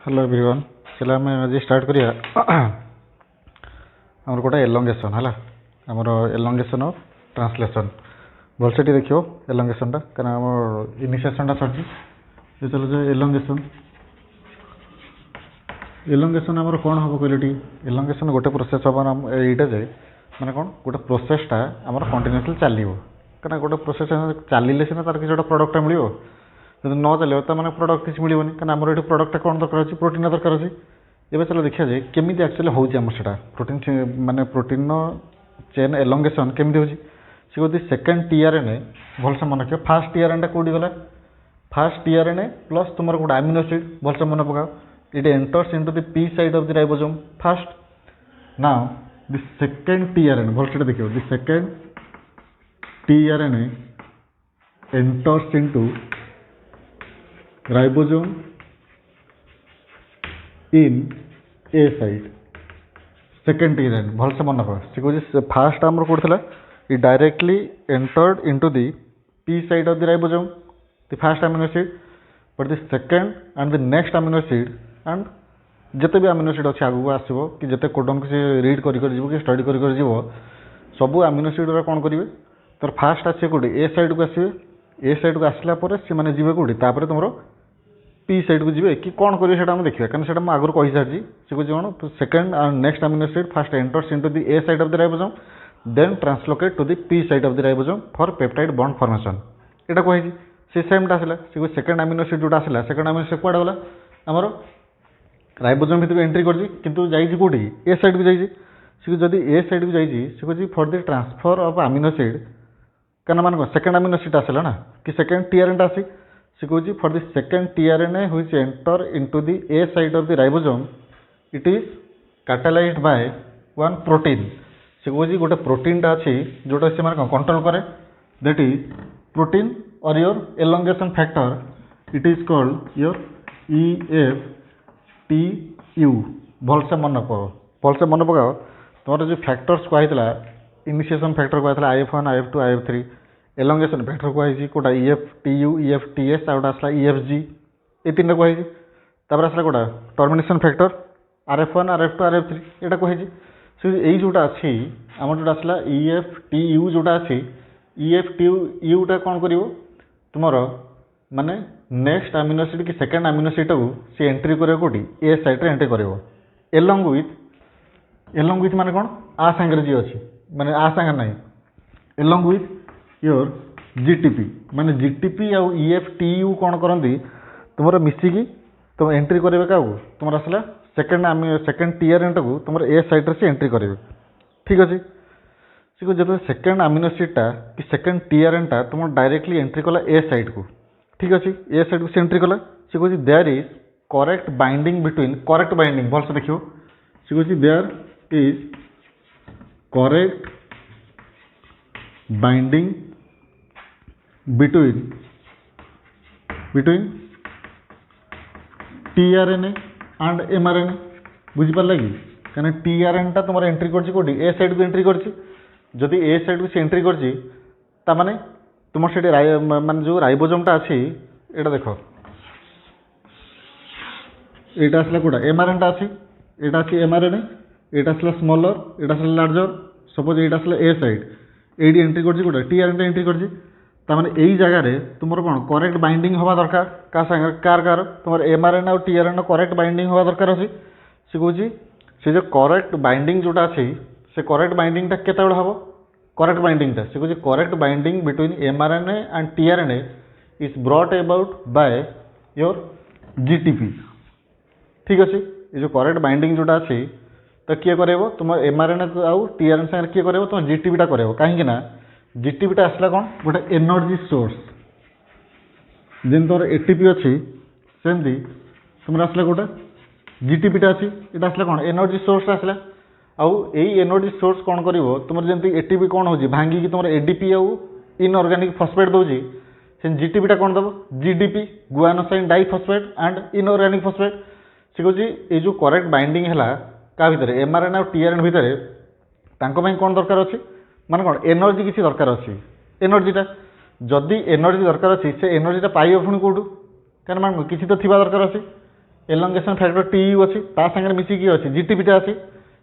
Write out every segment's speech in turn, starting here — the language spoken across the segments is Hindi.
हेलो एवरीवन चलो आम आज स्टार्ट करिया आमर गोटे एलोंगेशन है आमर एलोंगेशन ऑफ ट्रांसलेशन भलसे देखियो एलोंगेशन कारण आम इनिशिएशन सरी चलो जो एलोंगेशन आमर कौन हम कहले एलोंगेशन गोटे प्रोसेस हम यहीटा जे माने कौन गोटे प्रोसेसटा आमर कंटिन्यूअसली चलो कहीं गोटे प्रोसेस चलिए सीना तार किसी गोटे प्रडक्टा मिले जब न चलो तो मैंने प्रडक्ट किसी मिलनी कहीं आम ये प्रडक्टा कौन दरकार अच्छी प्रोटीन दरकार अच्छी एवं चलो देखा जाए केमी एक्चुअली होता प्रोटीन माने प्रोटीन चेन एलोंगेशन केमी हो कौन सेकेंड टीआरएनए भलसे मन रख फास्ट टीआरएनए कौटी गला फास्ट टीआरएनए प्लस तुम गोटे अमीनो एसिड भलसे मन पकाओ it enters into the P site of the ribosome first now the second tRNA भलसे देखियो the second tRNA enters into ribosome in A site second tRNA भलसे मन पका से कौन फास्ट आमर कौन it directly entered into the P side of the ribosome, the first amino acid, but the second and the next amino acid and जिते भी amino acid अच्छे आगू आसो कि जिते कोडन को रीड कर कि स्टडी कर सब amino acid कौन करेंगे तर फास्ट आसे कौटे ए साइड को आसवे ए साइड को आसला से मैंने जी कौटे तापर तुम पी साइड को जी कि कौन करेंगे से देखिए कारण से आगुरी कही सारी से कौन कौन second and next amino acid first enters into the A side of the ribosome then translocate to the P side of the ribosome for peptide bond formation एटा कही से सेम आसला से सेकेंड अमीनो एसिड जोटा आसला सेकेंड अमीनो एसिड कुआडे गला आमर राइबोसोम भितर एंट्री कर किंतु जाइए कौटी ए साइड को जाइए से जदि ए साइड को जाइए से कह for the transfer of amino acid कारण मान सेकेंड अमीनो एसिड आसला ना कि सेकेंड टीआरएनए आसी से कह for the second tRNA which enter into the A site of the ribosome it is catalysed by one protein से कौन गोटे प्रोटीनटा अच्छी जोटा से मैंने कंट्रोल करे दैट इज प्रोटीन और your elongation factor it is called your EFTU भलसे मन पकाओ तुम जो फैक्टर्स कहला इनिशिएशन फैक्टर कहला IF1 IF2 IF3 elongation factor कही कौटा EFTU EFTS आउट आसला EFG ये तीन कही आसला कौटा termination factor RF1 RF2 RF3 यहाँ कही यही जोटा अच्छी आम जो आसला EFTU जोटा अच्छी EFTU कौन कर तुम माने नेक्स्ट अमीनो एसिड कि सेकेंड अमीनो एसिड को सी एंट्री कर कौटी ए साइड एंट्री कर एलोंग विथ माने कौन आ सांगे जी अच्छी माने आ सांगे ना एलोंग विथ योर GTP माने GTP आउ EFTU कौन करती तुम मिसिकी तुम एंट्री करेंगे क्या तुम आसला सेकेंड टीआरएनए को तुम ए साइड से एंट्री करेंगे ठीक अच्छे से जो सेकेंड अमीनो एसिडटा कि सेकेंड टीआरएनए तुम डायरेक्टली एंट्री कला ए साइड को ठीक अच्छे ए साइड को से एंट्री कला से कह there is correct binding between correct binding भलसे देखियो से कह there is correct binding between tRNA and mRNA बुझीपारा कि कहीं टीआरएनए तुम एंट्री करोटी ए साइड को एंट्री करी ए साइड को एंट्री कर तुम से मान जो राइबोसोमटा अच्छी यहाँ देख यहाँ आसला कौटा mRNA अच्छी यहाँ अच्छी mRNA यहाँ आसला स्मॉलर यहाँ आसला लार्जर सपोज यहाँ आसला ए साइड ये एंट्री कर टीआरएनए एंट्री कर यही जगार तुम कौन करेक्ट बाइंडिंग हवा दरकार क्या सांगे कार तुम mRNA और टीआरएनए करेक्ट बाइंडिंग हवा दरकार अच्छी से कौन से जो करेक्ट बाइंडिंग जोटा अच्छी से करेक्ट बाइंडिंगटा केत हम करेक्ट बाइंडिंगटा से कौन correct binding between mRNA and tRNA is brought about by your GTP ठीक अच्छे ये जो करेक्ट बाइंडिंग जोटा अच्छी तो किए कर तुम mRNA आउ टीआरएनए सागर किए कर तुम GTPटा कर कहीं GTPटा आसला कौन गोटे एनर्जी सोर्स जेन तुम ATP अच्छी सेमती तुम आसला गोटे GTPटा अच्छी यहाँ आसला कौन एनर्जी सोर्स आसला आउ यही एनर्जी सोर्स कौन कर तुम जमी ATP कौन हो भांगी तुम ADP आउ इनऑर्गेनिक फॉस्फेट दौजी से GTPटा कौन दब GDP गुआनोसाइन diphosphate and inorganic phosphate से कौन ये जो करेक्ट बाइंडिंग है क्या भितर mRNA और टीआरएनए भितर कौन दरकार अच्छी माने कौन एनर्जी किसी दरकार अच्छी एनर्जीटा जदि एनर्जी दरकार अच्छी से एनर्जीटा पाइब पुणी कौटू कारण मान किसी तो थी दरकार अच्छी एलंगेशन फैक्टर टी यू अच्छी ता सागर मिसिकी अच्छी जीटीपीटा अच्छी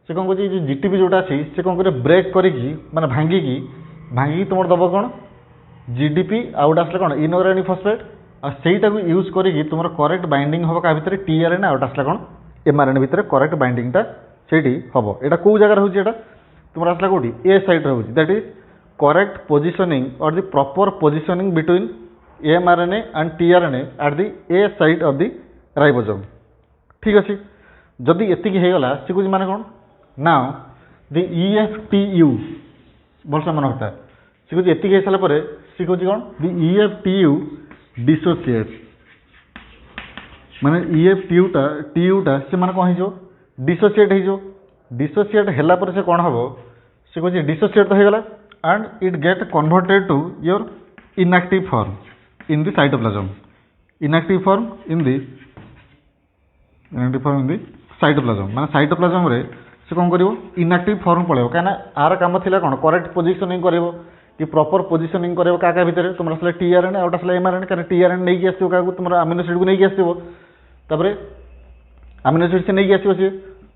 से कौन कर जीटीपी जोटा अच्छी से कौन कर ब्रेक करिकी माने भांगिकी तुम दब कौन जीडीपी आउ गोटे आसला कौन इनऑर्गेनिक फॉस्फेट आईटा यूज करी तुम करेक्ट बाइंडिंग हम क्या भितर टीआरएन आउट आसला कौन एमआरएन भितर करेक्ट बाइंडिंगटा से हम यहाँ कौ जगार हो तुम आसला कौटी ए साइड हो दैट इज करेक्ट पोजिशनिंग और the proper positioning between mRNA and tRNA at the A site of the ribosome ठीक अच्छे जदि एतिक होगला सी कौन माने कौन नाउ दि EFTU भलसे मन रखता सी कौन एतिक हो सारापर सी कौन कौन दि EFTU डिसोसिएट माने टीयूटा से माने कौन हो डिसोसिएट है से कौन हम से कौन डिसोसिएट तो होगला and it get converted to your inactive form in the cytoplasm inactive form in the cytoplasm माने साइटोप्लाज्म रे से कौन करिवो इनएक्टिव फॉर्म पळेबो काना आर काम थिला कोन करेक्ट पोजिशनिंग करिवो कि प्रॉपर पोजिशनिंग करिवो का भितर तुम आसला टीआरएन आउट आसला एमआरएन काना टीआरएन नै आसथिबो का तुम अमीनो एसिड को नै आसथिबो तबरे अमीनो एसिड से नै आसथिबो से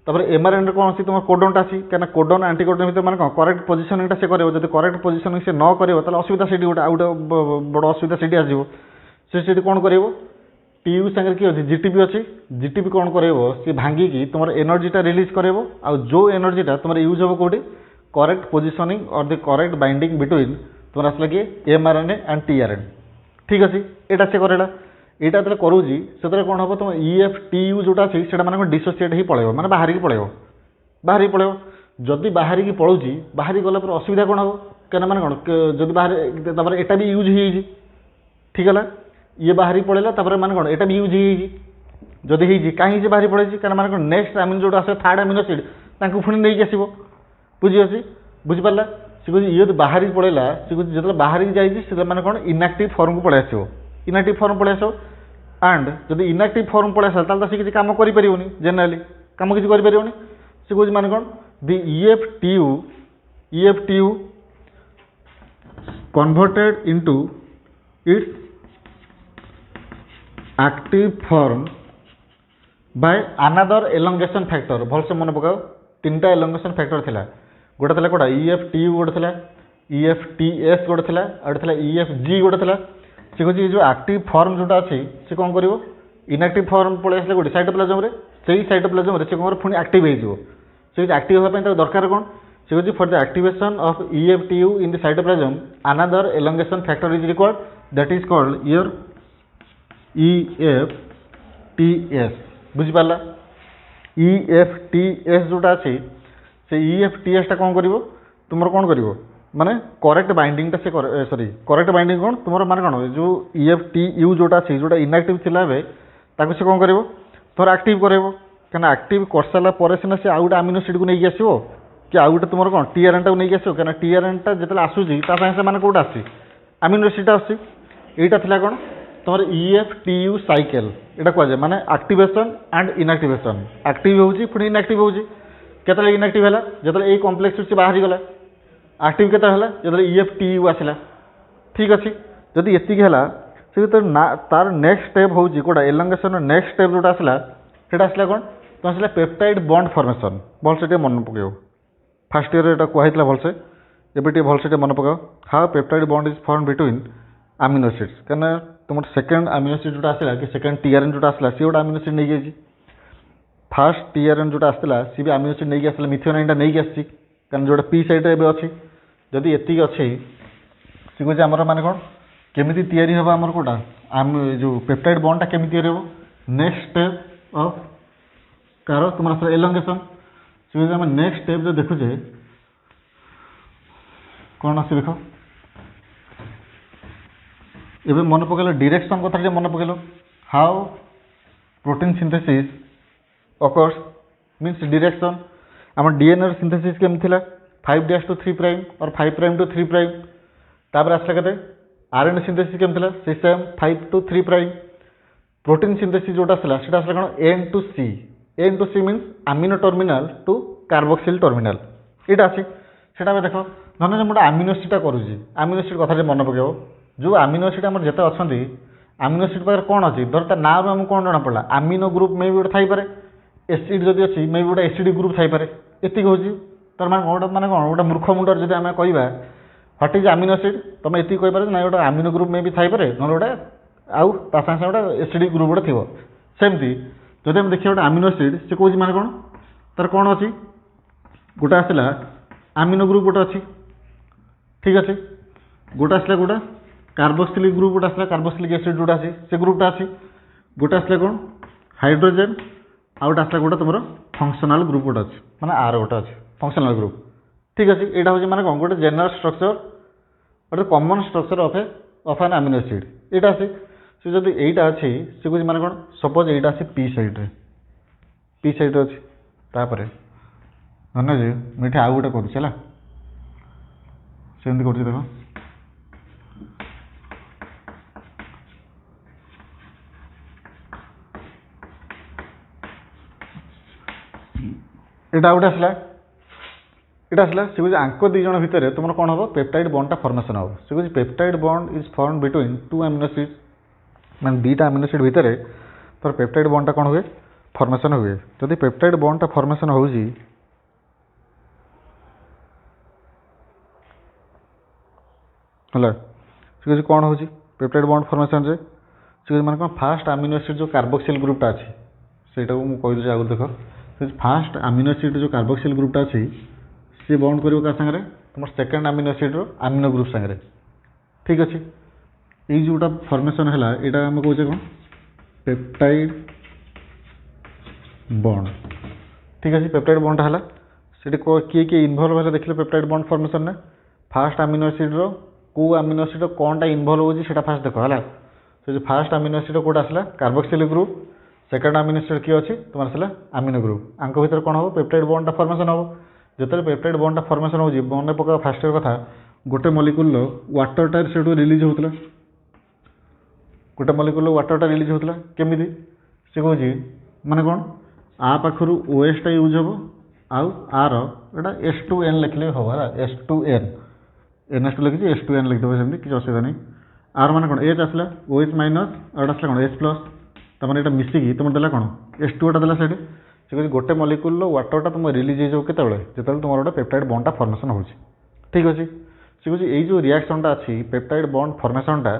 तबरे एमआरएन रे कोन अछि तुम कोडोन आसी काना कोडोन एंटीकोडोन भितर माने कोन करेक्ट पोजिशनिंग से करिवो जदि करेक्ट पोजिशनिंग से न करिवो ताले असुविधा सेठी गोटे आउट बड़ असुविधा सेठी आसीबो से कौन करिवो टीयू सागर कि अच्छी जीटीपी अच्छी जीटीपी कौन करेबो सी भांगिकी तुम एनर्जीटा रिलीज करेबो आ जो एनर्जीटा तुम यूज हम कौटी करेक्ट पोजिशनिंग और द करेक्ट बाइंडिंग बिटवीन तुम आसला कि एमआरएनए एंड टीआरएन ठीक अच्छे यहाँ से करेला यहाँ जो करूँगी से कौन हम तुम EFTU जोटा अच्छी से मैंने डिसोसिएट ही पड़ेगा माने बाहर की पड़ेगा जदि बाहर की पलाऊँगी बाहर गला असुविधा कौन हम क्या मैंने कौन जब बाहर एटा भी यूज हो ठीक है ये बाहरी पड़ेगा माने कौन एटा भी यूज जदि हो कहीं बाहरी पड़े क्या माने कौन नेक्स्ट अमीनो जो आस थर्ड अमीनो एसिड ताकू पुणी नहीं आसो बुझी बुझीपारा सी कह ये बाहरी पड़ेगा सी कह जो बाहरी जाए मैंने कौन इनएक्टिव फॉर्म को पलि आसो इनएक्टिव फॉर्म पलि आस एंड जब इनएक्टिव फॉर्म पलि आसा तो सी किसी काम करें जेनेराली कम किसी करें सी कह माने कौन the EFTU converted into its active form by another elongation factor भलसे मन पकाओ तीन टा एलोंगेशन फैक्टर थिला गोटे थिला कोडा EFTU गोटे थिला EFTS गोटे थिला और थिला EFG गोटे थिला से कहछि जो एक्टिव फॉर्म जोटा अछि से कोन करिवो इनएक्टिव फॉर्म पळे आसले गोटे साइटोप्लाज्म रे सेही साइटोप्लाज्म रे से कोन पुनी एक्टिव हे जिवो से एक्टिव होबा पय दरकार कोन से कहछि for the activation of EFTU in the cytoplasm another elongation factor is required that is called your EFTS बुझीपारा EFTS जोटा अच्छी से EFTS टा कौन करिवो तुमर कौन करिवो माने करेक्ट बाइंडिंग से सॉरी करेक्ट बाइंडिंग कौन तुमर माने कौन जो EFTU जोटा अच्छी जोटा इनएक्टिव थिला बे ताको से कौन करिवो तोर एक्टिव करेबो कना एक्टिव कर साला परे सिना से आउट अमीनो एसिड को नहीं आसीबो कि आउट तुमर कौन टीआरएन टा को नहीं आसीबो कना टीआरएन टा जतले आसुजी ता संगे से माने कोटा आसी अमीनो एसिड आसी एटा थिला कौन तुम EFTU साइकेल यहाँ कहुए माने एक्टिवेशन एंड इनएक्टिवेशन एक्टिव होची पुणी इनएक्टिव होची केतले इनएक्टिव है जो ये कॉम्प्लेक्स से बाहरी गला एक्टिव केते हला जो EFTU आसला ठीक अच्छे जदि एतिक है से तो तार नेक्स्ट स्टेप होची कोडा एलोंगेशन नेक्स्ट स्टेप जोटा आसला सेटा आसला कोन तो आसला पेप्टाइड बॉन्ड फॉर्मेशन भलसे टे मन पकाओ फर्स्ट ईयर एटा कहला भलसे एबे टे भलसे टे मन पकाओ how peptide bond is form between amino acids कहना तुम सेकेंड अमीनो एसिड जोटा आसला कि सेकेंड टीआरएन जोटा आसला सी गोटे अमीनो एसिड नहीं जाइए फास्ट टीआरएन जोटा आसला सी भी अमीनो एसिड नहीं आसला मिथियोनाइन टा नहीं आसी कारण जोटा पी साइड रे अच्छी जदि एतिक अच्छी सी कह आमर माने कौन केमिति तैयारी हम आमर कोटा आम जो पेप्टाइड बॉन्डटा केमिति तैयारी हो नेक्स्ट स्टेप ऑफ कार तुम एलोंगेशन सी कह नेक्स्ट स्टेप जो देखुचे कौन आस देख एबे मन पकेलो डायरेक्शन कथा मन पकेलो how protein synthesis occurs means direction आम डीएनए सिंथेसिस केम थिला 5' to 3' और 5' to 3' तापर आसला केते आरएनए सिंथेसिस केम थिला सिस्टम 5 to 3' प्रोटीन सिंथेसिस जोटा आसला सेटा आसला कोन N to C means amino terminal to carboxyl terminal एटा अछि सेटा देखो धन मोटा अमीनो एसिड करूँ अमीनो एसिड कथा मन पकेब जो अमीनो एसिड आम जिते अच्छा आमिनो एसिड पाखे कौन अच्छी धर ता ना आमको कौन जना पड़ा आमिनो ग्रुप मे भी गोटे थी एसिड जदि अच्छी मे भी गोटे एसिड ग्रुप थी एति हूँ तर माने कौन गोटे मूर्ख मुंडर जब आम कह ह्वाट इज आमिनो एसिड तुम ये कहीपर ना गोटे आमिनो ग्रुप मे भी थी ना गोटे आउ ता सागे गोटे एसिड ग्रुप गोटे थी सेमती जब आम देखिए गोटे आमिनो एसिड से कौन माने कौन तार कौन अच्छी गोटे आसला आमिनो ग्रुप गोटे अच्छी ठीक अच्छे गोटे आसला गोटे कार्बोक्सिलिक ग्रुप गोटे आसला कार्बोक्सिलिक एसिड जोटा अच्छी से ग्रुपटा अच्छी गोटे आसला कौन हाइड्रोजेन आउ गोटे आसला गोटे तुम फंक्शनल ग्रुप गोटे अच्छी माने आर गोटे अच्छी फंक्शनल ग्रुप ठीक अच्छे यहाँ हूँ माने कौन गोटे जेनरल स्ट्रक्चर गोटे common structure of an amino acid यहाँ अच्छी से जब यहीटा अच्छी से कौन माने कौन सपोज यहाँ अच्छी पी साइड अच्छी तापर धन्य मुझे आउ गोटे करूँ सेमती कर देख यहाँ गोटे आसला यहाँ आसला से कह आंक दी जन भितर तुम कौन हम पेप्टाइड बॉन्डटा फॉर्मेशन हम से कह peptide bond is form between two amino acid मान दुईटा अमीनो एसिड भितर तर पेप्टाइड बॉन्डटा कौन हुए फॉर्मेशन हुए जदि पेप्टाइड बॉन्डटा फॉर्मेशन हो से कौन हो पेप्टाइड बॉन्ड फॉर्मेशन से माने कौन फास्ट अमीनो एसिड जो कार्बोक्सिल ग्रुपटा अच्छी सेटा को कहीदे आगु देख फास्ट अमीनो एसिड जो कार्बोक्सिल ग्रुपटा अच्छी सी बॉन्ड कर क्या सागर तुम second amino acid amino group सागर ठीक अच्छे ये जोटा फॉर्मेशन है यहाँ आम कहे कौन पेप्टाइड बॉन्ड ठीक अच्छे पेप्टाइड बॉन्ड है किए किए इनवल्व है देखिए पेप्टाइड बॉन्ड फॉर्मेशन में फास्ट अमीनो एसिड को अमीनो एसिड कौनटा इनवल्व होता फास्ट देख है जो फास्ट अमीनो एसिड कौट आसला carboxylic group second amino acid किए अच्छी तुम आसला अमीनो ग्रुप आंक भितर कौन हम पेप्टाइड बॉन्डटा फॉर्मेशन हम जो पेप्टाइड बॉन्डटा फॉर्मेशन हो मन पका फास्ट कथा गोटे मलिक्यूल वाटरटा से रिलीज होता गोटे मलिक्यूल वाटरटा रिलीज होता केमी से कहे माने कौन आ पाखर ओएसटा यूज हम आउ आर एटा S2N लिखले हम है S2N NH2 लिखी S2N लिखिदेव सेमती किसी असुविधा नहीं आर माने कौन एच आसला OH माइनस और आसला कौन H प्लस तमें यहाँ मिसिकी तुम देला कौन S2 देला से कहे गोटे मलिक्यूल वाटरटा तुम रिलीज हो जो तुम गोटे पेप्टाइड बॉन्डटा फॉर्मेशन हो ठीक अच्छे से कहे ये जो रिएक्शनटा अच्छी पेप्टाइड बॉन्ड फॉर्मेशनटा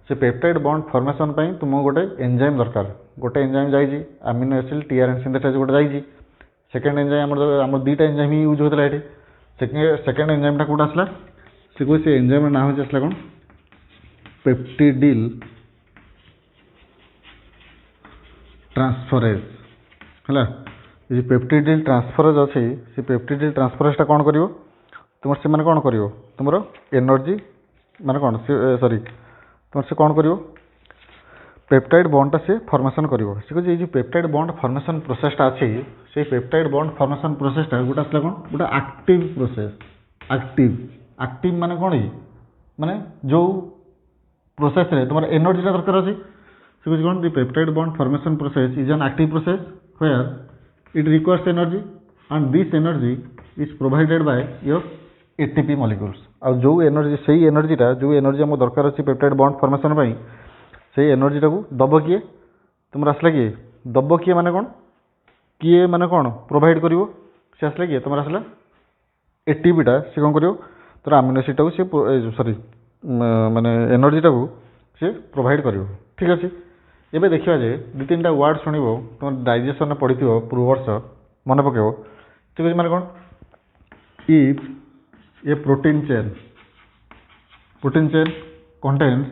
से पेप्टाइड बॉन्ड फॉर्मेशन तुम गोटे एंजाइम दरकार गोटे एंजाइम जाइए अमीनो एसिड टीआरएन सिंथेसाइज गोटे जाइए सेकेंड एंजाइम आम दुईटा एंजाइम ही यूज होता है सेकेंड एंजाइमटा कौट आसला से कहे से एंजाइम ना हो आसला कौन पेप्टिडिल ट्रांसफरेज है ये पेप्टिडिल ट्रांसफरेज अच्छी से पेप्टिडिल ट्रांसफरेजटा कौन कर तुम से मैंने कौन कर तुम एनर्जी माने कौन सॉरी तुम से कौन कर पेप्टाइड बॉन्डटा से फॉर्मेशन कर कहे जो पेप्टाइड बॉन्ड फॉर्मेशन प्रोसेसटा अच्छी से पेप्टाइड बॉन्ड फॉर्मेशन प्रोसेसटा गोटे आसला कौन गोटे एक्टिव प्रोसेस एक्टिव माने कौन ये माने जो प्रोसेस रे तुम एनर्जीटा दरकार अच्छी से कहे कौन the peptide bond formation process is an active process where it requires energy and this energy is provided by your ATP molecules आ जो एनर्जी सही एनर्जीटा जो एनर्जी आम दरकार अच्छी पेप्टाइड बॉन्ड फॉर्मेशन से एनर्जीटा को दब किए तुम आसला किए दब किए माने कौन किए माने कौन प्रोवाइड कर सी आसला किए तुम आसला एटीपीटा से कौन कर तर अमीनो एसिड को सी सॉरी माने एनर्जीटा को सी प्रोवाइड कर ठीक अच्छे एबे देखिए जे दु तीन टा वर्ड शुणव तुम डाइजेशन पढ़ी पूर्व वर्ष मन पकेब ठीक है माने कौन if A protein chain contains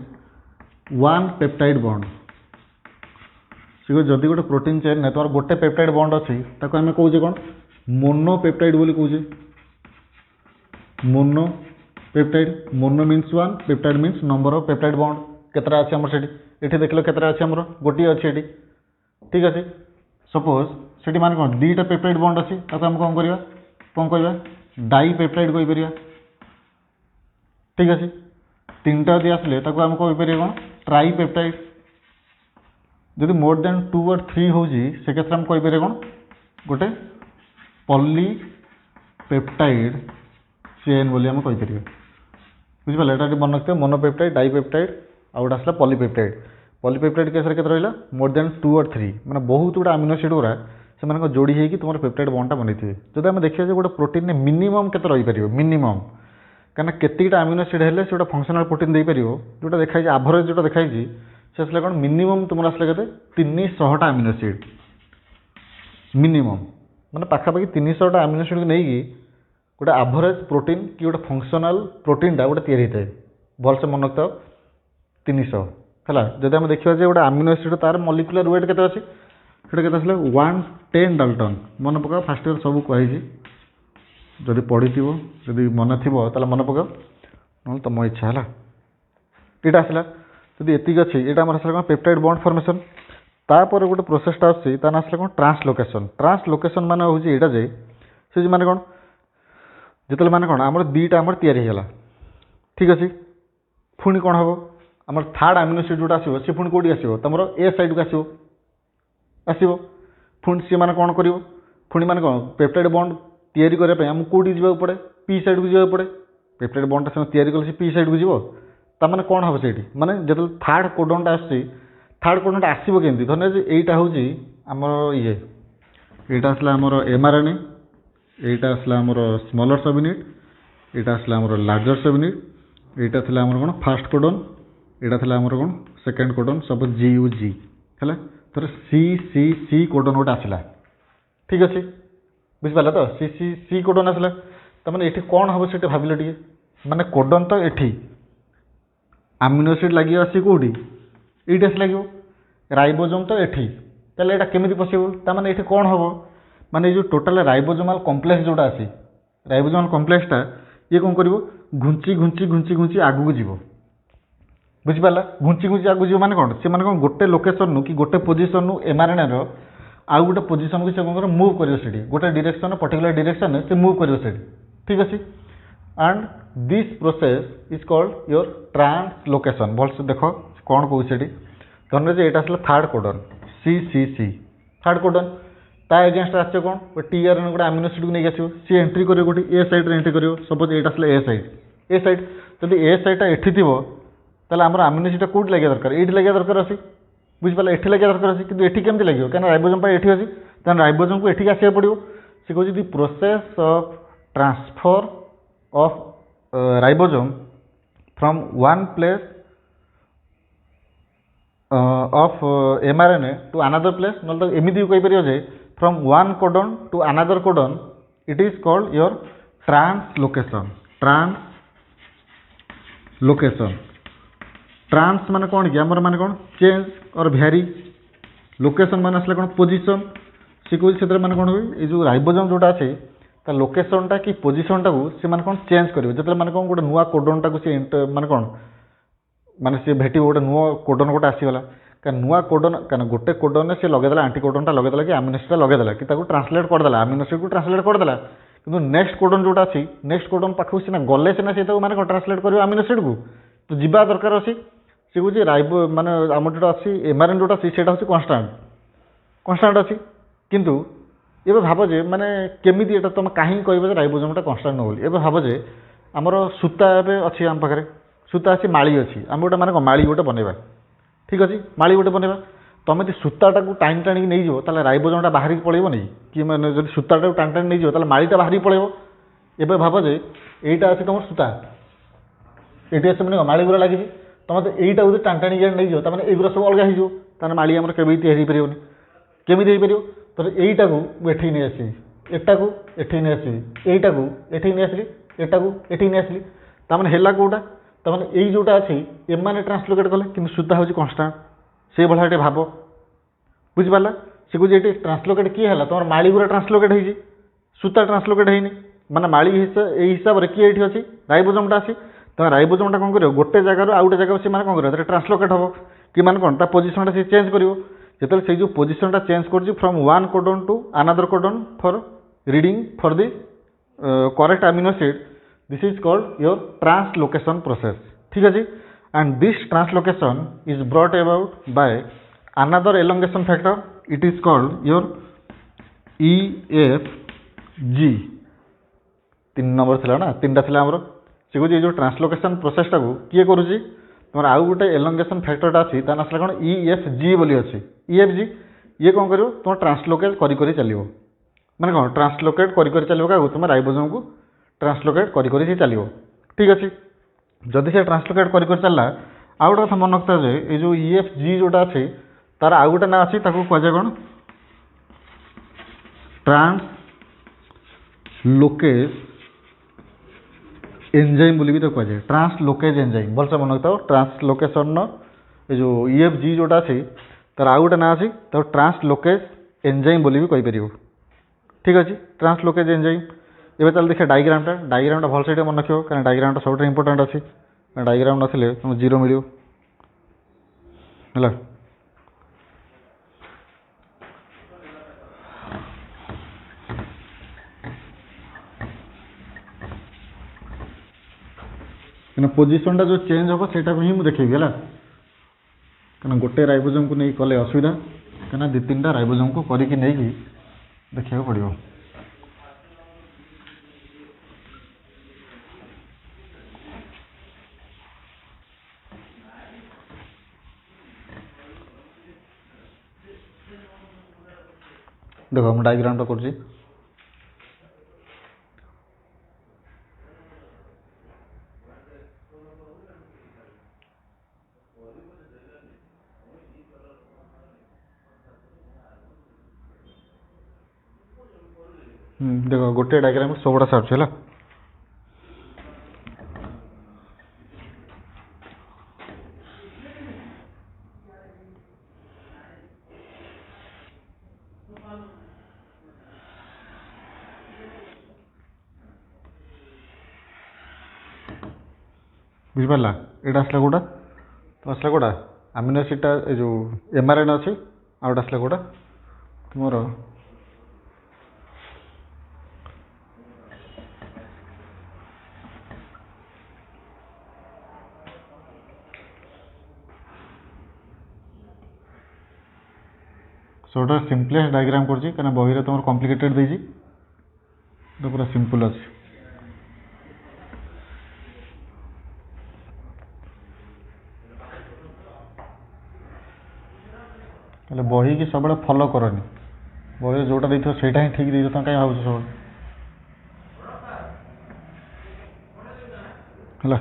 one peptide bond जदि गोटे प्रोटीन चेन ने तुम्हार गोटे पेप्टाइड बॉन्ड अच्छी ताको आम कहे कौन मोनोपेप्टाइड बोली कहे monopeptide mono means one peptide means number of peptide bond केतरा अच्छे आमर से देख लो केतरा अच्छे आमर गोटे अच्छे ये ठीक अच्छे सपोज से माने कौन दुईटा पेप्टाइड बॉन्ड अच्छी ताको आम कौन कहवा डाई पेप्टाइड कहीपर ठीक अच्छे तीन टा यदि आसले ताको आम कहीपर कौन ट्राई पेप्टाइड जदि मोर देन 2 और 3 हो से क्षेत्र में कहीपर कौन गोटे पॉली पेप्टाइड चेन बोली आम कहीपर बुझिपारे यहाँ मन रखते मोनोपेप्टाइड डाइपेप्टाइड आ गोटे आसला पॉलीपेप्टाइड पॉलीपेप्टाइड केस के रहा मोर देन 2 और 3 मैंने बहुत गुड़ा अमीनो एसिड गुरा से जोड़ी होगी तुम पेप्टाइड बॉन्डटा बनई जब आम देखिए गोटे प्रोटीन मिनिमम के रहीपर मिनिमम कहीं केतटा अमीनो एसिड है गोटे फंक्शनल प्रोटीन दे पार जोटा देखा एवरेज जो देखाई से आसला कौन मिनिमम तुम आसला के 300टा अमीनो एसिड मिनिमम मैंने पाखापाखि 300टा अमीनो एसिड को नहीं गोटे एवरेज प्रोटीन कि गोटे फंक्शनल प्रोटीनटा गोटे तैयारी होता है भलसे मन रखता 300 है जब आम देखा गोटे अमीनो एसिड तार मॉलिक्यूलर वेट के अच्छी से 110 डाल्टन मन पका फास्ट इयर सब कही जदि पढ़ी जदि मन थी मन पका ना तुम इच्छा है ये आसला जब ये अच्छी यहाँ आसला कौन पेप्टाइड बॉन्ड फॉर्मेशन तापर गोटे प्रोसेसटा आसान आसला कौन ट्रांसलोकेशन मान हूँ यहाँ जे से माने कौन जिते माने कौन आम दीटा आम या ठीक अच्छे पुणी कौन हम आम थर्ड अमीनो एसिड जोटा आसो सी पुणी कौटी आसो तुम ए साइड को आसो पुणी सी मैंने कौन कर पुणी माने कौन पेप्टाइड बॉन्ड तैयारी करने आमको कौटी जावाक पड़े पी साइड को जावाक पड़े पेप्टाइड बॉन्डटा से तैयारी कले पी साइड को जीव ताने कौन हम से माने जो थर्ड कोडनटा आसुच्छी थर्ड कोडनटा आसो केमती धरने यहीटा हूँ आमर ये यहाँ आसला आमर एमआरएनए यहाँ आसला आमर स्मॉलर सब यूनिट यहाँ आसला आमर लार्जर सब यूनिट यहाँ था आमर कौन फास्ट कोडन यहाँ था आमर कौन सेकेंड कोडन सब जीयूजी है तर सी सी सी कोडन गोटे आसला ठीक अच्छे बुझिपारा तो सी सी सी कोडन आसला तमें ये कौन हम से भाविल टे माने कोडन तो ये अमीनो एसिड लगे आसी कौटी ये आस लगे राइबोजोम तो ये यहाँ केमी पशिबल ताने ये कौन हम माने जो टोटाल राइबोजोमाल कम्प्लेक्स जोटा आसी राइबोजोमाल कम्प्लेक्सटा ये कौन कर घुंची घुंची घुंची घुंची आगू जीव बुझिपारा घुंची घुंची आगू जीव माने कौन से माने कौन गोटे लोकेशन नु कि गोटे पोजिशन नु एमआरएनए रो आउ गोटे पोजिशन को से कौन कर मूव कर गोटे डायरेक्शन पर्टिकुलर डायरेक्शन से मूव कर ठीक अच्छे and this process is called your translocation भलसे देख कौन कौन से धरने यहाँ आसला थर्ड कोडन सी सी सी थर्ड कोडन ता एगेन्स्ट आस कौन टीआरएन गोटे अमीनो एसिड को नहीं आसो सी एंट्री कर गोटे ए साइड एंट्री कर सपोज ये आसला ए साइड जब ए साइडटा एठी थी ताहले आमर अमीनो एसिड कौट लगे दरकार ये लगे दरकार अच्छी बुझिपारा ये लगे दरकार अच्छी कि ये केमती लगे कहीं राइबोजोम ये अच्छी तेना राइबोजोम को ये आसवा पड़ो सी कह the process of transfer of ribosome from one place of mRNA to another place ना तो एमती कहीपर जे from one codon to another codon it is called your translocation trans माने कौन कि आमर माने कौन चेंज और भैरी लोकेशन मान आसला कौन पोजिशन सी कह से माने कौन हुए ये जो राइबोजोम जोटा अच्छे ता लोकेशनटा कि पोजिशनटा को से माने कौन चेंज करेंगे जो माने कौन गोटे नुआ कोडनटा को सी माने कौन माने सी भेट गोटे नुआ कोडन गोटे आसीगला क्या नुआ कोडन क्या गोटे कोडन से लगेदेला आंटी कोडनटा लगेदेला कि अमीनो एसिड लगेदेला कि ट्रांसलेट करदेला अमीनो एसिड को ट्रांसलेट करदेला किंतु नेक्स्ट कोडन जोटा अच्छी नेक्स्ट कोडन पाखु सीना गले सीना से माने ट्रांसलेट कर अमीनो एसिड को तो जीवा दरकार अच्छी सी कह राइबो माने आम जो अच्छी एमआरएन जोटा अच्छी से कन्स्टांट अच्छी किंतु ये भाव जे माने केमिति एटा तुम कहीं कह राइबोजोमटा कन्स्टांट न बोली भाव जे आमर सूता अच्छी आम पाखे सूता अच्छी माड़ी अच्छी आम गोटे माने माड़ी गोटे बनवा ठीक अच्छे माड़ी गोटे बनवा तुम यदि सूताटा को टाणी टाणी नहीं जाओ ताले राइबोजोमटा बाहर पलैब नहीं कि मैंने जब सूताटा को टाणी टाणी नहीं जाओ माड़ीटा बाहर पलैब एवं भाव जे यहीटा अच्छी तुम सूता ये आस मैंने माड़ी गुरा लगी तुम तो यहीटा को टाणी टाणी नहीं जाओ ताने एगुरा सब अलग हो माड़ी आम केमी तैयारी पारे केमी हो पार तो यहीटा को एठी नहीं आसबी एटा को एठी नहीं आसबी यहीटा को एठी नहीं आसली एटा को एठी नहीं आसली ताने है कौटा तमाने यही जोटा अच्छी एम ट्रांसलोकेट कले कि सूता हूँ कन्स्टांट से भाया भाव बुझिपारा से कहे ये ट्रांसलोकेट किए है तुम माड़ी गुरा ट्रांसलोकेट हो सूता ट्रांसलोकेट होनी माने माड़ी हिसाब से किए ये अच्छी राइबोजोमटा अच्छी तुम राइबोजोमटा कौन कर गोटे जगार आउ गोटे जगह से कौन कर ट्रांसलोकेट हम कि माने कौन पोजिशनटा से चेंज कर जो से जो पोजिशनटा चेंज कर from one codon to another codon for reading for the correct amino acid this is called your translocation process ठीक अच्छे and this translocation is brought about by another elongation factor it is called your EFG 3 number थिला ना 3टा थिला हमर से जो ट्रांसलोकेशन प्रोसेसटा को किए करुच्ची तुम आउ गोटे एलोंगेशन फैक्टरटा अच्छी तार आसला कौन EFG बोली अच्छी EFG ये कौन कर तुम ट्रांसलोकेट करी चलो मैंने कौन ट्रांसलोकेट करी चलो क्या तुम राइबोसोम को ट्रांसलोकेट करी चलो ठीक अच्छे जदि से ट्रांसलोकेट करी चलला आउ गोटे कथा मन रखता है ये जो EFG जोटा अच्छे तार आउ गोटे ना अच्छी कहुए कौन ट्रांसलोकेज एंजाइम बोली भी तो कहुए ट्रांसलोकेज एंजाइम भलसे मन रखता ट्रांसलोकेशन ये जो EFG जोटा अच्छी तार आउ गोटे ना अच्छी ट्रांसलोकेज एंजाइम बोली भी कहीपर ठीक अच्छे ट्रांसलोकेज एंजाइम एवं चल देखिए डायग्रामटा भलसे मन रख क्या डायग्रामटा सब इंपोर्टाट अच्छी डायग्राम नथिले तुम जीरो मिल है पोजिशनटा जो चेंज हम से ही मुझे देखेबी है कहीं गोटे राइबोसोम को नहीं कले असुविधा कहीं दु तीन राइबोसोम को करके नहीं देखा पड़ो देखो हम डायग्राम कर देखो गोटे डायग्राम सबटा सार्च है बुझिपारा यहाँ आसला कौटा तो आसला कौटा आमिनो एसिडटा जो MRN अच्छी आउट आसला कौटा तुम सबटा सिंपलेस्ट डायग्राम कर बही तुम कॉम्प्लिकेटेड देजी तो पूरा सिंपल अच्छे बही की सब फॉलो करनी बही जोटा देखो सेटा ही ठीक देखो तुम कहीं भाव सब है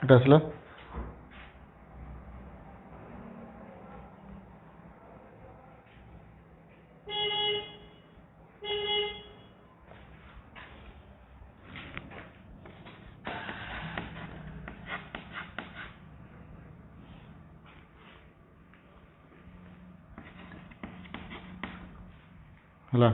এটা আসলে ହେଲା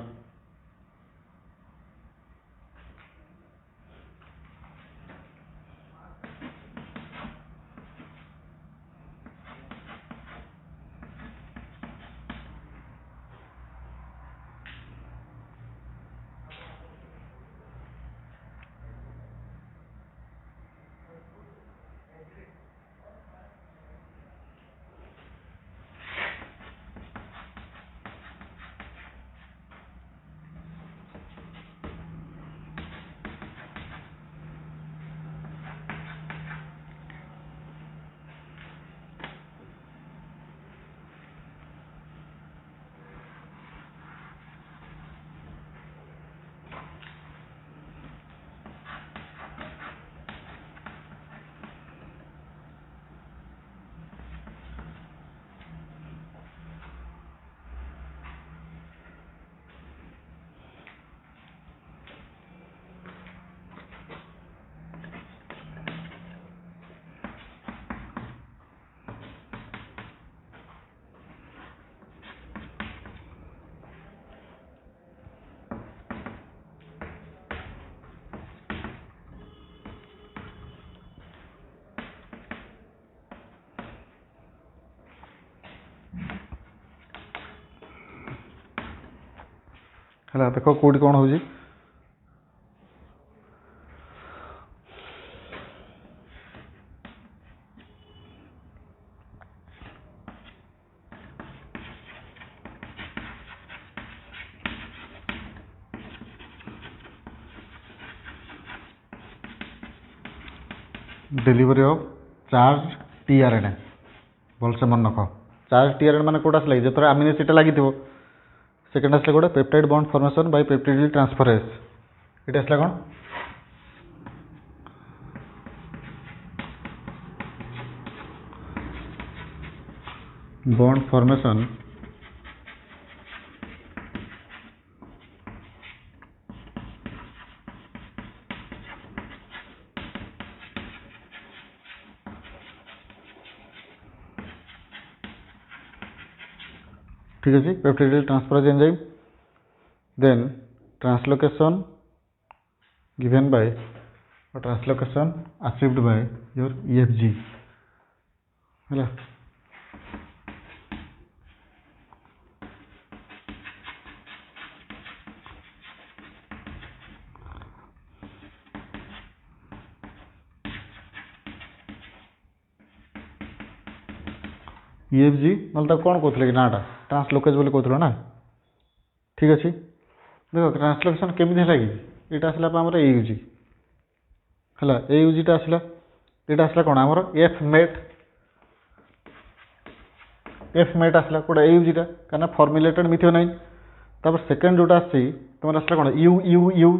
है देख कौटी कौन हो डेलीवरी ऑफ चार्ज टीआरएनए भलसे मन रख चार्ज टीआरएनए मान कौट आसला जो अमीनो एसिड लगी सेकेंड आसला कौटे peptide bond formation by peptide transferase ये आसला कौन बॉन्ड फॉर्मेशन ठीक है peptide transferase enzyme then translocation given by translocation achieved by your EFG है ईएफजी ना कौन कहते कि नाटा ट्रांसलोकेज बोली कहते ना ठीक अच्छे देख ट्रांसलोकेशन केमी है कि यहाँ आसला आम एयूजी है एयूजीटा आसला यहाँ आसला कौन आमर एफ मेट आसला कौटा एयूजीटा कहीं फर्मुलेटेड मिथियोनाइन तापर सेकेंड जोटा तुम आसला कौन यू यू यू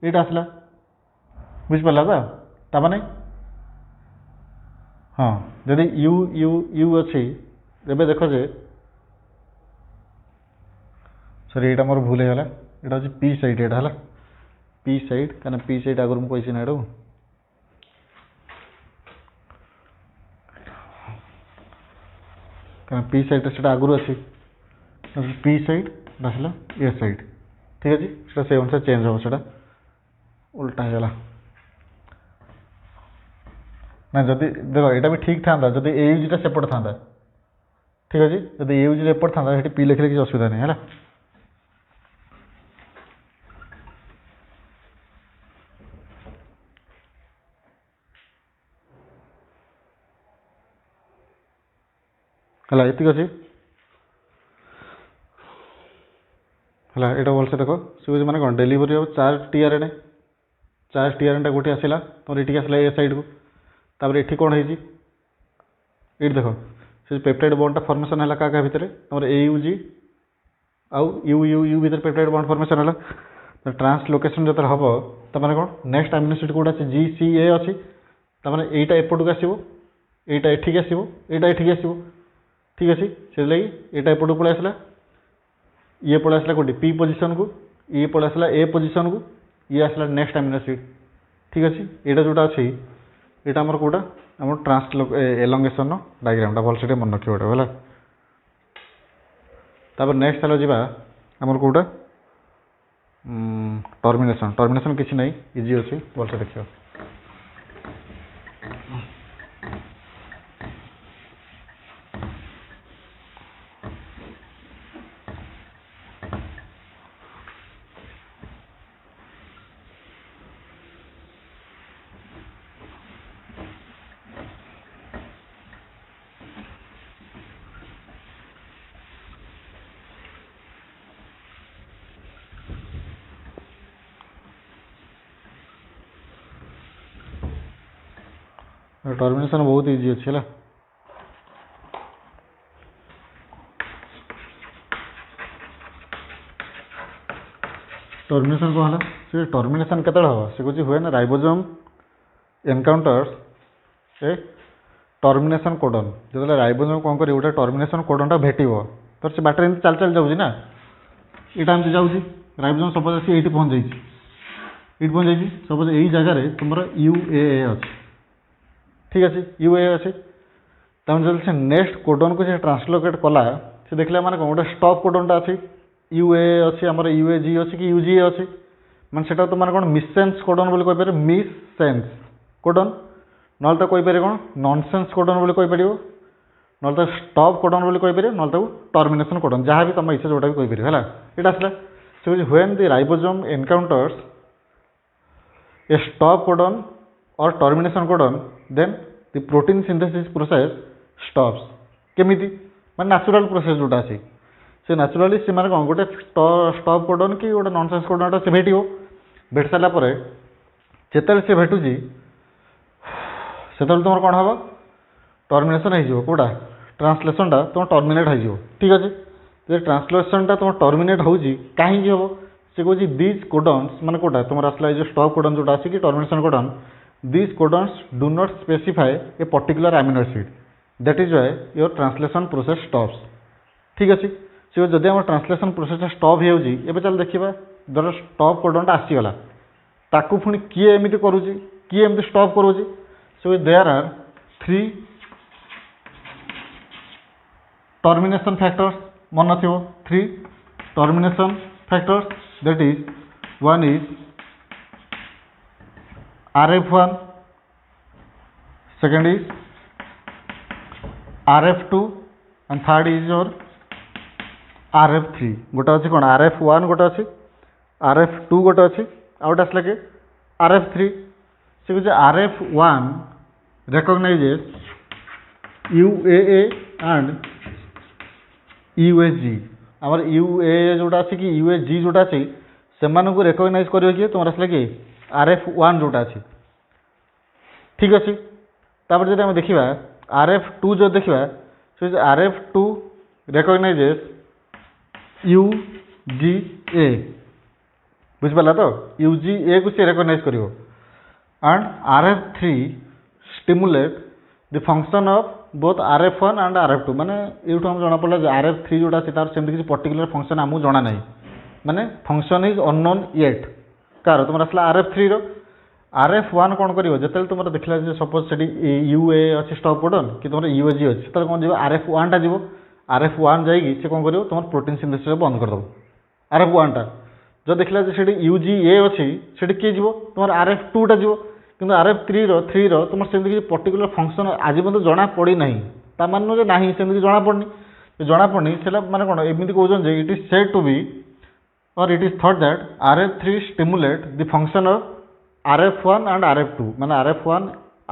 यहाँ आसला बुझिपारा तो माने हाँ जदि यू यू यू अच्छी एबे देख जे सॉरी यहाँ मोर भूल होगा यहाँ हूँ पी साइड यहाँ है पी साइड कहीं पी साइड आगुरी मुझे ना यहाँ कहीं पी साइड से आगुरी अच्छी पी साइड आसला ए साइड ठीक अच्छे से अनुसार चेंज हम से उल्टा होगा ना जदि देख यहाँ भी ठीक था जब एयूजीटा सेपट था ठीक अच्छे जब एयूजी एपट था ये पी लिखले किसी असुविधा नहीं है है ये अच्छे है ये भलसे देख सी मैंने कौन डेलीवरी ऑफ चार्ज टीआरएनए गोटे आसला तुम ये आसला ए साइड को तापर ये कौन है ये देख से पेप्टाइड बॉन्डटा फॉर्मेशन है क्या भितर तुम एयूजी आउ यू यू यू भितर पेप्टाइड बॉन्ड फॉर्मेशन है ट्रांसलोकेशन जो हम तो मैंने कौन नेक्स्ट अमीनो एसिड कौटा अच्छे जी सी ए अच्छी तमें यहीटा एपटू आसो यहीटा एठिक आसो यहीटा एठिक आसो ठीक अच्छे से लगी यहाँ एपटू पलि आसला ये पलि आसला कौटी पी पोजिशन को ये पलि आसला ए पोजिशन को ये आसला नेक्स्ट अमीनो एसिड ठीक अच्छे यहाँ जोटा अच्छी यहाँ आमर कौटा आम ट्रांसलो एलोंगेशन डायग्रामटा भलसे मन रखिए गोटे है नेक्स्ट चलो जी आमर कौटा टर्मिनेशन किसी ना इजी अच्छी भलसे देखिए टर्मिनेशन बहुत इजी अच्छे है टर्मिनेशन कौन है से टर्मिनेशन केत हम से कुछ हुए ना राइबोसोम एनकाउंटर्स ए टर्मिनेशन कोडन जो राइबोसोम कौन कर गोटे टर्मिनेशन कोडनटा भेटो तो से बाटर चल चल जाऊँगी ना यहाँ एमती जाऊँगी राइबोसोम सपोज आसी ये पहुँच जाइए सपोज यही जगार तुम यू ए अच्छे ठीक अच्छे यू ए अच्छे तमें जो से नेक्स्ट कोडन को ट्रांसलोकेट कला से देखला माने गोटे स्टॉप कोडनटा अच्छी यू ए अच्छी आम यू ए जी अच्छी कि यू जी ए अच्छी मैंने से तो मैंने कौन मिससेंस कोडन बोली कहीपर मिससेंस कोडन ना तो कहीपर कौन नॉनसेंस कोडन बोली कहीपर ना तो स्टॉप कोडन बोली कहीपर ना तो टर्मिनेशन कोडन जहाँ भी तुम इच्छा जोटा भी कहीपर है ये आसला So when the ribosome encounters a stop codon or termination codon, then the protein synthesis process stops. केमिति माने नेचुरल प्रोसेस जोटा अछि से नेचुरली से माने कोन गोटे स्टॉप कोडन कि गोटे नॉनसेंस कोडन से भेटियो भेट सारा परे जेतल से भेटुजी सेतल तुमर कोन हबो टर्मिनेशन हो जिवो कोडा ट्रांसलेशन टा तुम टर्मिनेट हो जिवो ठीक अछि जे ट्रांसलेशन टा तुम टर्मिनेट होउजी काहे कि हबो से कोजी दीज कोडन्स माने कोडा तुमर असला जो स्टॉप कोडन जोटा अछि कि termination codon these codons do not specify a particular amino acid that is why your translation process stops ठीक अछि से जदि हम ट्रांसलेशन प्रोसेस स्टॉप हो जी एबे चल देखिबा धर स्टॉप कोडनटा आसी गला ताकू पुणी किए एमिति करूची किए एमिति स्टॉप करूची so there are 3 termination factors मन थिबो 3 termination factors that is one is RF1 second is RF2 and third is your RF3 गोटे अच्छी कौन RF1 गोटे अच्छी RF2 गोटे अच्छी आउट आसला के RF3 से कुछ RF1 recognizes UAA and UAG आमर UAA जोटा अच्छी कि UAG जोटा अच्छी से मानू रिकॉग्नाइज करियो कि तुम आसला कि RF1 जोटा अच्छी ठीक अच्छे तापर जब आम देखा RF2 जो देखा so RF2 recognizes UGA बुझिपारा तो UGA को से recognize करियो and RF3 stimulate the function of both RF1 and RF2 माने यूँ हम जना पड़ा RF3 जोटा से तार सेमती किसी पर्टिकुलर फंक्शन आमको जना नहीं माने function is unknown yet car तुम आसला RF3 रो RF1 कौन करियो जतल तुम देखला जे सपोज सेठी UA अछि स्टॉप कोडन कि तुम UAG अछि तल कोन जीव RF1 टा जीव RF1 जाईगी से कोन करियो तुम प्रोटीन सिंथेसिस बंद कर दो RF1 टा जो देखला जे सेठी UGA अछि सेठी के जीव तुम RF2 टा जीव किंतु RF3 रो तुम सेमती कि पर्टिकुलर फंक्शन आज बंद जणा पड़ी नहीं ता माननो जे नाही सेमती जणा पड़नी सेला माने कोन एमिति कहउजन जे it is said to be or it is thought that RF3 stimulate the function of RF1 and RF2 माने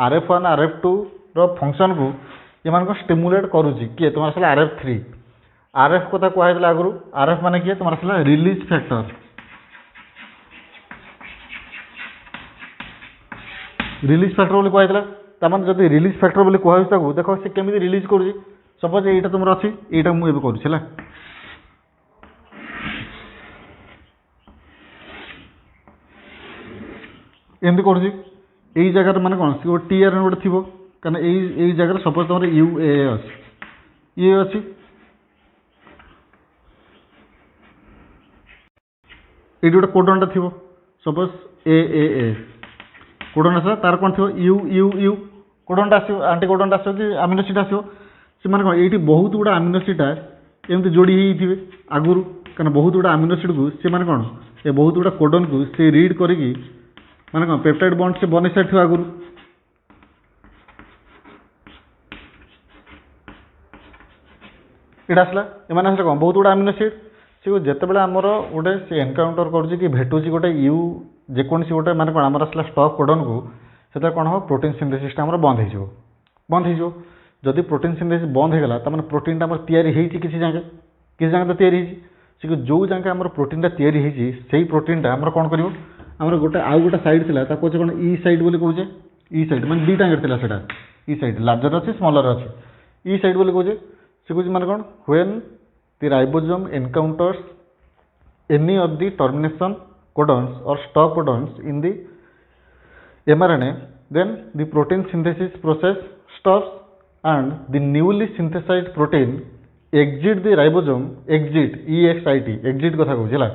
RF1 RF2 रो फंक्शन को ये मान को स्टिमुलेट करूची किए तुम आसला RF3 RF कथा कहै दिला आगु RF माने किए तुम आसला रिलीज फैक्टर बोली कहै दिला त माने जदी रिलीज फैक्टर बोली कहै ताकू देखो से केमिति रिलीज करूची सपोज एटा तुमर अछि एटा मु एबे करू छला एमती करूँ यही जगह माने कौन सी टीआर गोटे थी कहना यही जगह सपोज तुम UAA अच्छी ये अच्छी ये गोटे कोडन टा थी सपोज AAA कोडन आस तार कौन थी U कोडन टा आसो आंटी कोडन टा आसो कि अमीनोसिड आसो से माने कौन ये बहुत गुड़ा अमीनोसिड एमती जोड़ी थे आगुरी कहना बहुत गुड़ा अमीनोसिड को सी माने कौन ये बहुत गुड़ा कोडन को सी रीड करी माने कौन पेप्टाइड बॉन्ड से बनी सारी आगुरी इटा आसला एम आसला कौन बहुत गुड़ा अमीनोसिड सी जितेबाला आमर गोटे सी एनकाउंटर कर भेटुची गोटे जेकोसी गोटे माने कौन आमर आसला स्टॉप कोडन को से कौन हम प्रोटीन सिंथेसिस बंद हो जदि प्रोटीन सिंथेसिस बंद हो गला तमाने प्रोटीन आमर तैयारी होती किसी जाके तो तैयारी होती जो जाके आमर प्रोटीन तैयारी होती से प्रोटीन आमर कौन कर आमर गोटे आउ गोटे साइड थिला ताको कौन ई साइड बोली कहूचे ई साइड माने दुईटा थिला सेटा ई साइड लार्जर अच्छी स्मॉलर अच्छी ई साइड बोली कहूचे से कहूँ माने कौन when the ribosome encounters any of the termination codons or stop codons in the mRNA then the protein synthesis process stops and the newly synthesized protein exit the ribosome exit कथा कहूँ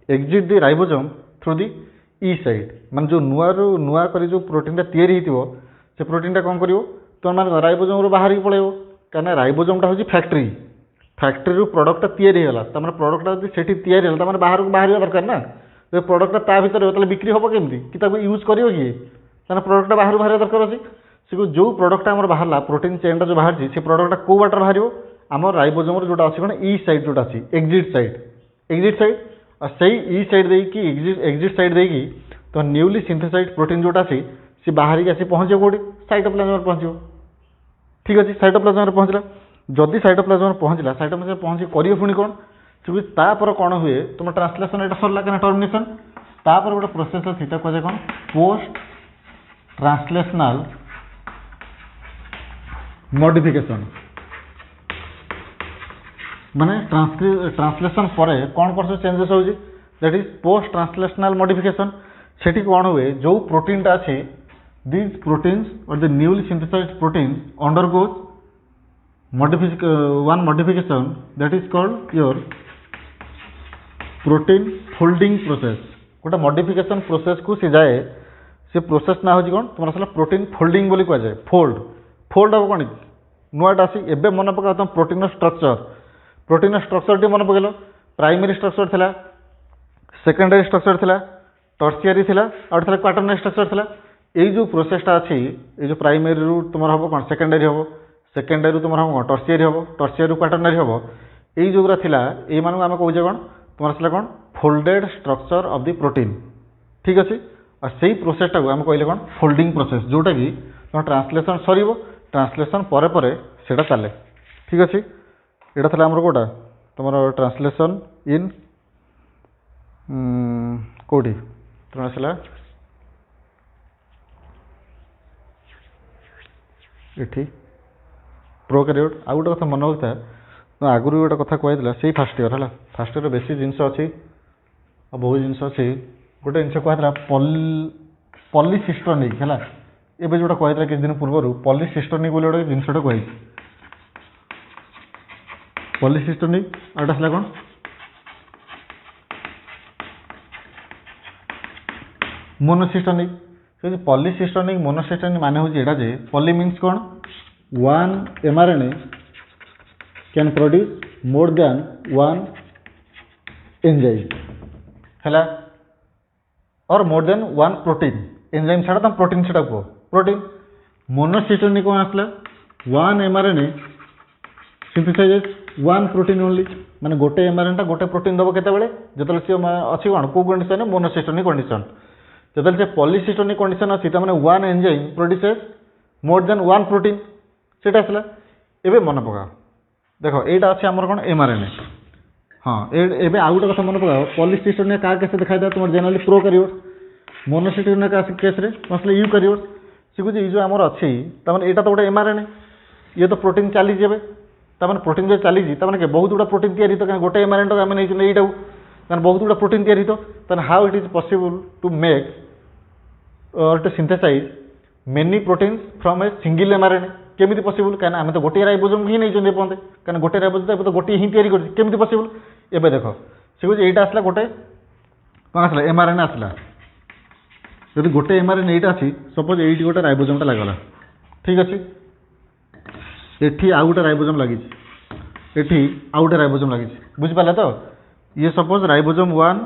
exit the ribosome through the E side मान जो नुआ कर जो प्रोटीन तैयारी से प्रोटीन कौन कर तुम मान राइबोसोम रू बाहर पलैब कहीं राइबोसोम हूँ फैक्ट्री प्रोडक्ट तैयारी तमार प्रोडक्ट से तैयारी तमार बाहर को बाहर दरकार ना तो प्रोडक्ट ता भर बिक्री हम केमती कि यूज कर किए प्रोडक्ट बाहर बाहर दरकार अच्छी से जो प्रोडक्ट आम बाहर प्रोटीन चेन जो बाहर से प्रोडक्ट कौ बाटर बाहर आम राइबोसोम जोटा अच्छी कौन ई साइड जोटा अच्छी एक्जिट साइड और सही ई साइड देखिए एक्जिट साइड देखिए तो न्यूली सिंथेसाइज प्रोटीन जोटा अच्छी सी बाहर की आसी पहुँचे कौटी साइटोप्लाज्म पहुँचो ठीक अच्छे साइटोप्लाज्म पहुँचला जदि साइटोप्लाज्म पहुँचला साइटोप्लाज्म पहुँची करिए पुणी कौन से तापर कौन हुए तुम ट्रांसलेशन यहाँ सरला क्या टर्मिनेशन तापर गोटे प्रोसेस अच्छी कहे कौन पोस्ट ट्रांसलेशनल मॉडिफिकेशन माने ट्रांसलेशन पर कौन प्रोसेस चेंजेस होगी that is post translational modification सेठी कौन हुए जो प्रोटीनटा अच्छे these proteins or the newly synthesized proteins undergoes one modification that is called your protein folding process गोटे modification process को सी जाए से प्रोसेस ना होची कौन तुम आसला प्रोटीन फोल्डिंग बोली कह जाए फोल्ड हम कौन नुआटा आसी एबे मन पका तुम प्रोटीन स्ट्रक्चर टी मन पकेल प्राइमरी स्ट्रक्चर थिला सेकेंडरी स्ट्रक्चर थिला टर्शियरी थिला और थिला क्वाटरनरी स्ट्रक्चर थिला ये जो प्रोसेसटा अच्छी ये जो प्राइमरी रू तुम हम कौन सेकेंडरी हम सेकेंडरी तुम हम कौन टर्शियरी क्वाटरनरी हम यही जो थिला ये मानक आम कहे कौन तुम आसला कौन folded structure of the protein ठीक अच्छे और से प्रोसेसटा को आम कहले कौन फोल्डिंग प्रोसेस जोटा कि तुम ट्रांसलेशन सर ट्रांसलेशन पर सेटा चले ठीक अच्छे यहाँ था आमर कौटा तुम ट्रांसलेशन इन कौटी तुम आसला ये प्रोकैरियोट आउ गोटे कथा मन होता है आगुरी गोटे कथा कहला से फास्ट इयर है फास्ट इयर बेसी जिनस अच्छी बहुत जिनस अच्छी गोटे जिन कहला पॉलीसिस्टोनिक है एवं जोटा कहला किसी दिन पूर्व पॉलीसिस्टोनिक बोले गोटे जिनसटा कही पॉलीसिस्टोनिक आउटा है कौन मोनोसिस्टोनिक पॉलीसिस्टोनिक मोनोसिस्टोनिक माने हूँ यहाँ जे पॉली मीन्स कौन one mRNA can produce more than one enzyme है or more than one protein enzyme छाड़ा तुम प्रोटीन से कह प्रोटीन मोनोसिस्टोनिक कौन आसला one mRNA synthesises one protein only माने गोटे mRNA गोटे प्रोटीन दब केतबेले जतले सी अच्छी कौन को कंडीशन मोनोसिस्टोनिक कंडीशन जब से पॉलीसिस्टोनिक कंडीशन अच्छी तो वन एंजाइम प्रोड्यूसेस मोर देन वन प्रोटीन से आसला एवं मन पका देख यहाँ अच्छे आमर कौन mRNA हाँ एवं आउ गोटे कथा मन पका पॉलीसिस्टोनिक क्या केस देखा था तुम जेनराली प्रोकैरियोट मोनोसिस्टोनिक केस आसले यूकैरियोट सी कुछ जो आमर अच्छी तमें यहाँ तो गोटे mRNA ये तो प्रोटीन चली जाए तमें प्रोटीन जो चली बहुत गुड़ा प्रोटीन तैयारी तो गोटे mRNA तो आम नहीं यहाँ कारण बहुत गुड़ा प्रोटीन तैयारी तो how it is possible to make or to synthesise many proteins from a single mRNA केमी पॉसिबल कहीं आम तो गोटे राइबोसोम ही नहीं पहुँचे कहीं गोटे राइबोसोम तो गोटे ही तैयारी करमी पॉसिबल एवं देख से कुछ यहाँ आसला गोटे कौन आसला mRNA आसला जब गोटे mRNA यहाँ अच्छी सपोज ये गोटे राइबोसोमटा लगला ठीक अच्छे ये आउ गोटे राइबोसोम लगी ये आउ गोटे राइबोसोम लगी बुझिपारा तो ये सपोज राइबोसोम 1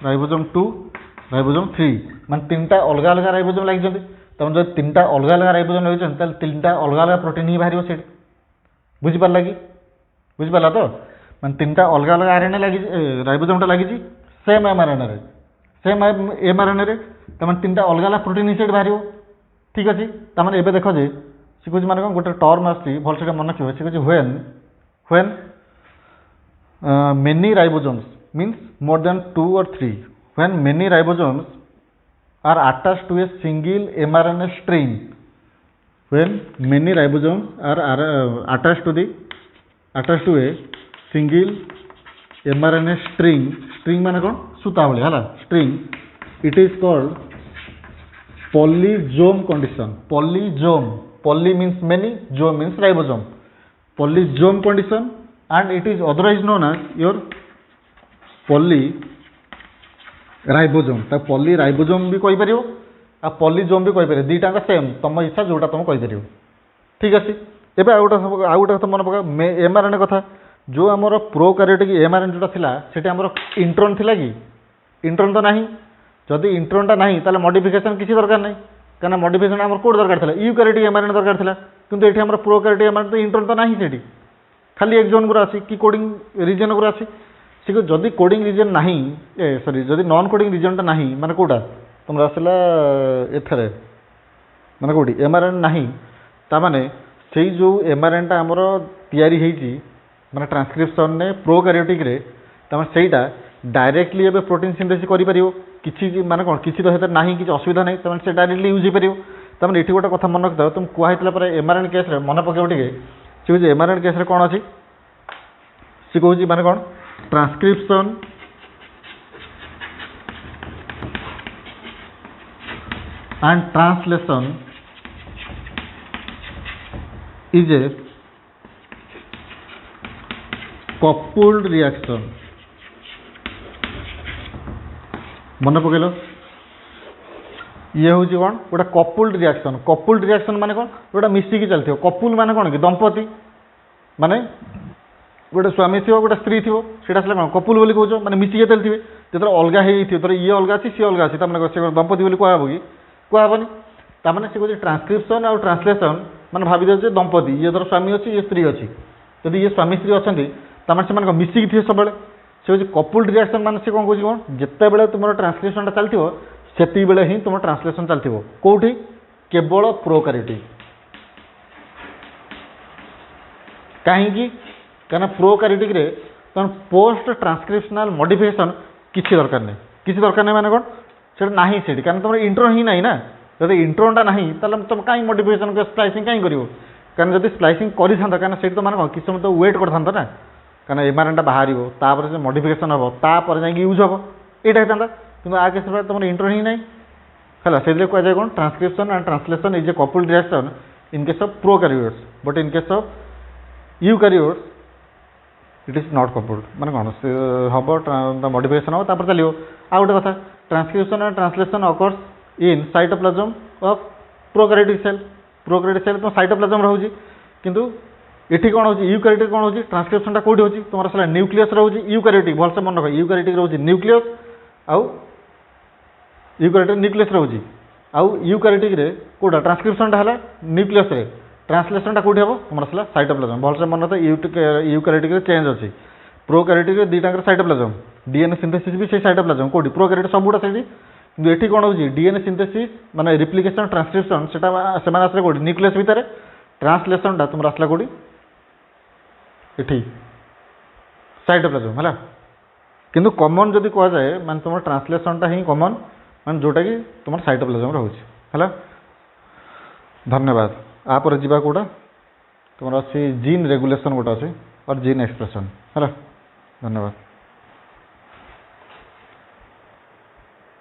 राइबोसोम 2 राइबोसोम 3 मान तीनटा अलग अलग राइबोसोम लगी तुम जो तीनटा अलग अलग राइबोसोम लगे तीनटा अलग अलग प्रोटीन ही बाहर से बुझिपारा कि बुझिपारा तो मान तीनटा अलग अलग आरएनए लगी राइबोसोमटा लगी सेम mRNA रे तुम तीनटा अलग अलग प्रोटीन ही बाहर ठीक अच्छे तमें एवं देख जे सी कुछ माने गोटे टर्म आसी भलसे मन रखिए सी कुछ when many ribosomes means more than 2 or 3 when many ribosomes are attached to a single mRNA string when many ribosomes are attached to a single mRNA string माने कौन सूता भाई है string it is called polysome condition poly means many zome means ribosome polysome condition and it is otherwise known as your polyribosome ता polyribosome भी कहि परियो आ polysome भी कहि परियो दीटा का सेम तुम इच्छा जोटा तुम कहि परियो ठीक अछि एबे आउ गोटा कथा मन पका mRNA कथा जो आमर प्रोकैरियोटिक mRNA जोटा थिला सेठी आमर इंट्रोन थिला कि इंट्रोन तो नाही जदि इंट्रोनटा नाही ताले मॉडिफिकेशन किसी दरकार नाही कारण मॉडिफिकेशन आमर कोड दरकार थिला यूकैरियोटिक mRNA दरकार थिला किंतु एठी आमर प्रोकैरियोटिक mRNA तो इंट्रोन तो नाही सेठी खाली एक्सोन गुरा आसी कि कोडिंग रीजन गुरा आसी सी जदि कोडिंग रीजन नहीं सॉरी जदि नॉन कोडिंग रीजनटा नहीं माने कोटा तुम आसला एथरे माने कोटी एमआरएन नहीं तामाने से जो एमआरएनटा आमर तैयारी होईची माने ट्रांसक्रिप्शन ने प्रोकैरियोटिक रे तमाने सेटा डायरेक्टली एबे प्रोटीन सिंथेसिस करि परियो किछि माने कोन किछि तो हेते नाही किछि असुविधा नाही तमाने से डायरेक्टली यूज हे परियो तमाने एठी गोटा कथा मन रखता तुम कुआ हेतला पर एमआरएन केस रे मन पकेबो टिके से जे एमआरएन केस रे कोन अछि से कहूची माने कोन transcription and translation is a coupled reaction मन पकेल ये हूँ कौन गोटे कपुल्ड रिएक्शन माने कौन गोटा मिसिकी चलती कपुल माने कौन कि दंपति माने गोटे स्वामी थी गोटे स्त्री थी सीटा कौन कपुल बोली कौच माने मिसिकी चलते जो अलगा हो ये अलगा अच्छी सी अलगा अच्छी तमें दंपति बोली कहब कि कहबनी ताने से कहे ट्रांसक्रिप्शन आउ ट्रांसलेशन मैंने भावी दे दंपति ये धर स्वामी अच्छी ये स्त्री अच्छी जब ये स्वामी स्त्री अच्छा से मिसिकी थे सब से हूँ कपुल्ड रिएक्शन मान से कौन कौन कौन जिते बड़े तुम ट्रांसलेशनटा चलती से बेले ही तुम ट्रांसलेशन चलती कौटी केवल प्रोकैरियोटिक कहीं प्रोकैरियोटिक रे तुम पोस्ट ट्रांसक्रिप्शनल मॉडिफिकेशन किसी दरकार नहीं माने कौन से नहीं से कारण तुम इंट्रो ही नहीं ना जब इंट्रोटा नहीं तुम कहीं मॉडिफिकेशन स्प्लाइसिंग कहीं करो कारण जब स्प्लाइसिंग कर था तो मैंने किसी समय तो वेट कर था ना कारण एमआरएनटा बाहर से मॉडिफिकेशन हम तापर जाए यूज हम यहाँ होता कि आ केस तुम इंट्रो ही नहीं है से कहुए कौन transcription and translation is a coupled reaction in case of prokaryotes but in case of eukaryotes it is not coupled माने कौन हम मॉडिफिकेशन हम तापर चलो आ गोटे कथा transcription and translation occurs in cytoplasm of prokaryotic cell तो साइटोप्लाज्म रोचे किंतु इठी कौन हो यूकैरियोटिक कौन हो ट्रांसक्रिप्शनटा कौटी होची तुम सारा न्यूक्लियस रोचे यूकैरियोटिक भलसे मन रख यूकैरियोटिक रोचे न्यूक्लियस आउ यूकैरियोटिक न्यूक्लियस रोचे आउ यूकैरियोटिक रे कोटा ट्रांसक्रिप्शनटा हला न्यूक्लियस रे ट्रांसलेशनटा कौटी हम तुम सारा साइटोप्लाज्म भलसे मन तो यूकैरियोटिक रे चेंज अच्छी प्रोकैरियोटिक रे दुईटा साइटोप्लाज्म डीएनए सिंथेसिस भी से साइटोप्लाज्म कौटी प्रोकैरियोटिक सबुटा से किंतु एठी कौन हो डीएनए सिंथेसिस माने रिप्लिकेशन ट्रांसक्रिप्शन सेटा से आसला कौटी न्यूक्लियस भितर ट्रांसलेशनटा तुम आसला कौटी एठी साइटोप्लाज्म है किंतु कॉमन जदि कह जाए माने तुम ट्रांसलेशनटा ही कॉमन माने जोटा कि तुम साइटोप्लाज्म रोचे है धन्यवाद आपर जीवा कोटा तुम अच्छी जीन रेगुलेशन गोटे अच्छे और जीन एक्सप्रेशन है धन्यवाद।